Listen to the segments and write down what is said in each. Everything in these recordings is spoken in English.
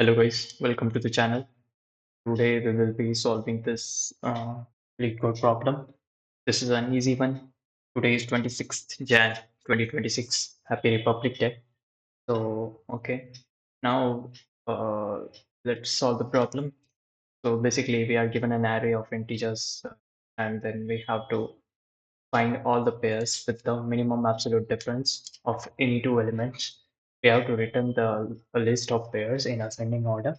Hello guys, welcome to the channel. Today we will be solving this LeetCode problem. This is an easy one. Today is 26th Jan 2026. Happy Republic Day. Okay, now uh, let's solve the problem. So basically we are given an array of integers and then we have to find all the pairs with the minimum absolute difference of any two elements. We have to return the a list of pairs in ascending order,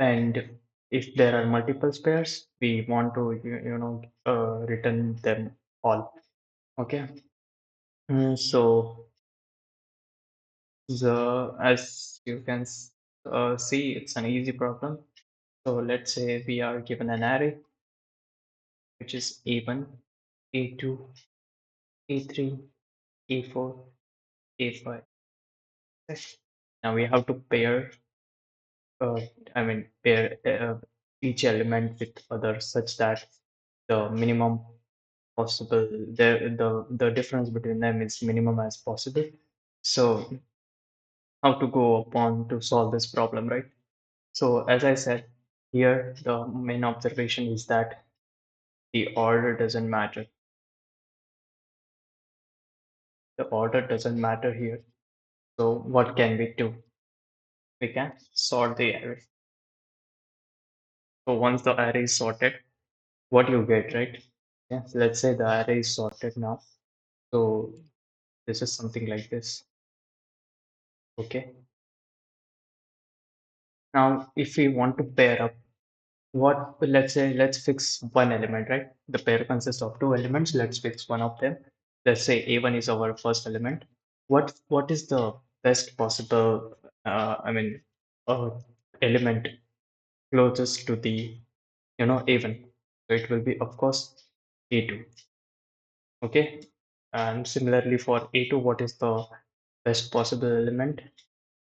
and if there are multiple pairs, we want to return them all. Okay. So the as you can see, it's an easy problem. So let's say we are given an array which is a1, a2, a3, a4, a5. Now we have to uh, pair each element with others such that the minimum possible the difference between them is minimum as possible. So how to go upon to solve this problem, right? So as I said, here the main observation is that the order doesn't matter. The order doesn't matter here. So what can we do? We can sort the array. So once the array is sorted, what you get, right? Yeah, so let's say the array is sorted now. So this is something like this. Okay. Now if we want to pair up, what let's say let's fix one element, right? The pair consists of two elements. Let's fix one of them. Let's say a1 is our first element. What is the best possible uh, element closest to the a1? So it will be, of course, a2. Okay. And similarly for a2, what is the best possible element?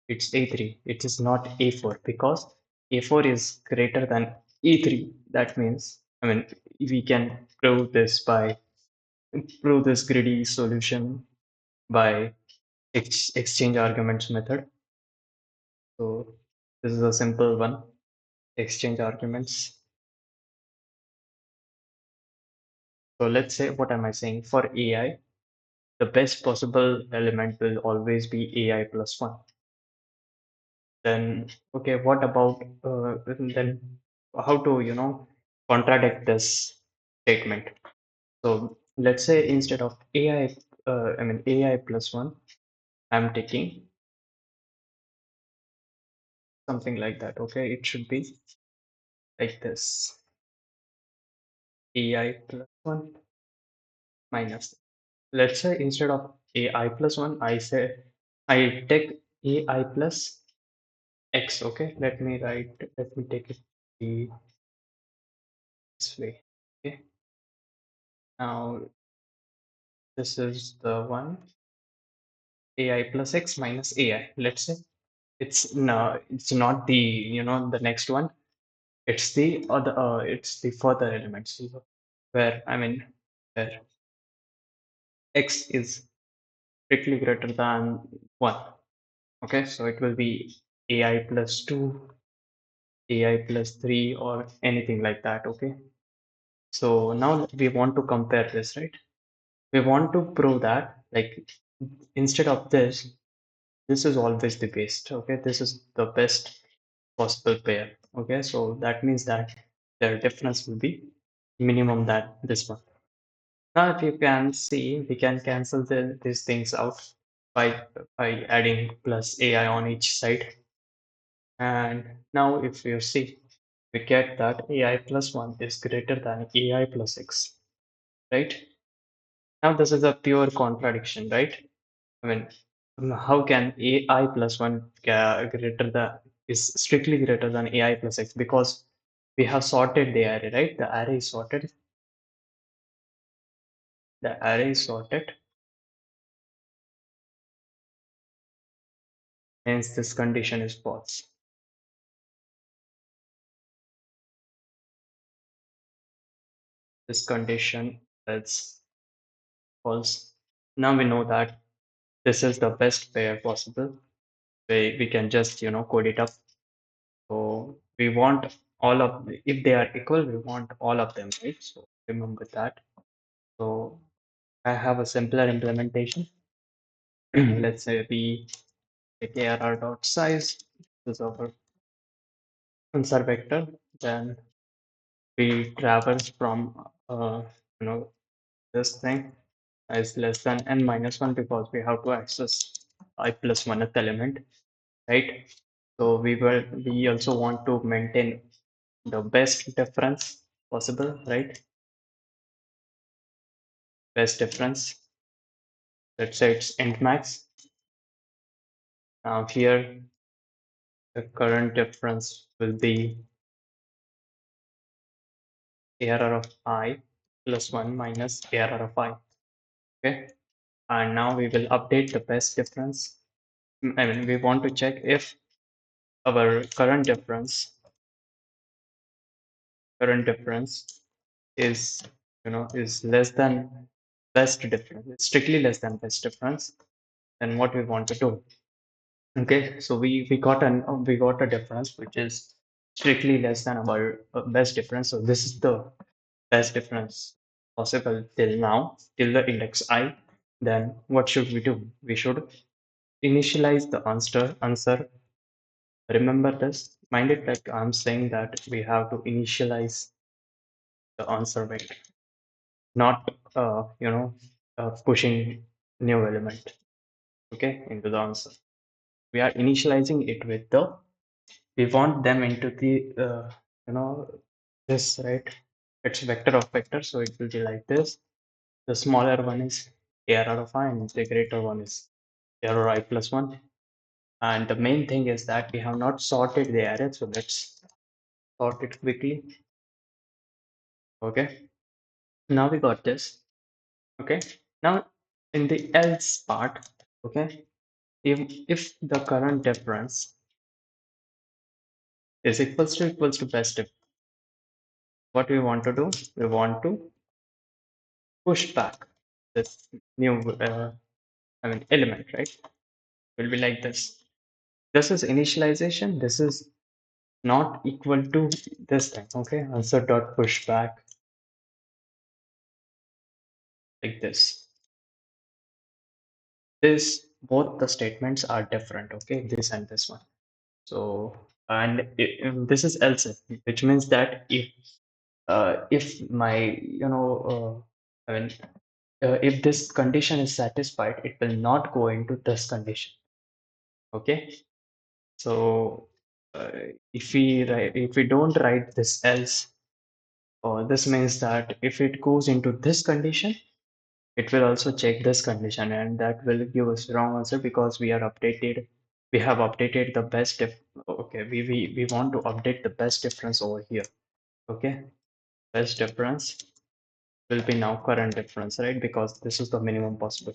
It's a3. It is not a4 because a4 is greater than e3. That means, we can prove this greedy solution by exchange arguments method. So this is a simple one, exchange arguments. So let's say, what am I saying? For AI, the best possible element will always be AI plus one. Then, okay, what about then how to, contradict this statement? So let's say instead of AI, AI plus one, I'm taking something like that. Okay, it should be like this: AI plus one minus. Let's say instead of AI plus one, I take AI plus X. Okay, let me take it this way. Okay, now this is the one, AI plus X minus AI. Let's say it's not the, the next one. It's the further elements where, where X is strictly greater than one. Okay, so it will be AI plus two, AI plus three, or anything like that. Okay, so now we want to compare this, right? We want to prove that, like, instead of this is always the best. Okay, this is the best possible pair. Okay, so that means that their difference will be minimum that this one. Now if you can see, we can cancel these things out by adding plus AI on each side. And now if you see, we get that AI plus 1 is greater than AI plus X, right? Now this is a pure contradiction, right? I mean, how can AI plus 1 greater than is strictly greater than AI plus X? Because we have sorted the array, right? The array is sorted. The array is sorted. Hence this condition is false. This condition is false. Now we know that this is the best pair possible. We can just, code it up. we want all of, if they are equal, we want all of them, right? So remember that. So I have a simpler implementation. Let's say we take arr dot size, this is our answer vector, then we traverse from you know this thing is less than n minus 1 because we have to access I plus 1th element, right? So we also want to maintain the best difference possible, right? Best difference. Let's say it's int max. Now here the current difference will be arr of I plus 1 minus arr of I. Okay. And now we will update the best difference. I mean, we want to check if our current difference is is less than best difference. It's strictly less than best difference. Then what we want to do. Okay, so we got a difference which is strictly less than our best difference. So this is the best difference possible till now, till the index I. Then what should we do? We should initialize the answer. Remember this. Mind it, like I'm saying that we have to initialize the answer vector, not pushing new element, okay, into the answer. We are initializing it with the, we want them into the you know this, right? It's vector of vector, so it will be like this. The smaller one is arr of I and the greater one is arr I plus 1. And the main thing is that we have not sorted the array, so let's sort it quickly. Okay, now we got this. Okay, now in the else part, okay, if the current difference is equals to best diff, what we want to do, we want to push back this new element, right? Will be like this. This is initialization. This is not equal to this thing. Okay, answer dot push back like this. This, both the statements are different. Okay, this and this one. So and this is else if, which means that if my if this condition is satisfied, it will not go into this condition. Okay, so uh, if we don't write this else, this means that if it goes into this condition, it will also check this condition, and that will give us wrong answer because we have updated the best if okay, we want to update the best difference over here. Okay, best difference will be now current difference, right? Because this is the minimum possible.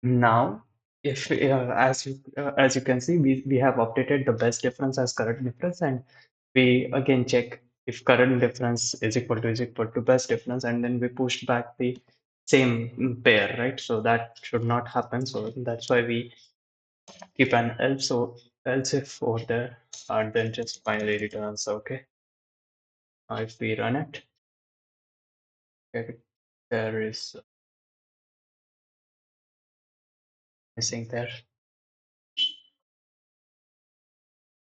Now, if as you can see, we have updated the best difference as current difference, and we again check if current difference is equal to best difference, and then we push back the same pair, right? So that should not happen. So that's why we keep an else, so else if over there, and then just finally returns. Okay, now if we run it, okay, there is missing there.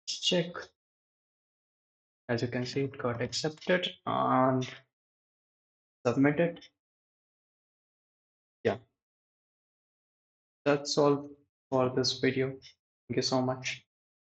Check. As you can see, it got accepted and submitted. Yeah, that's all for this video. Thank you so much.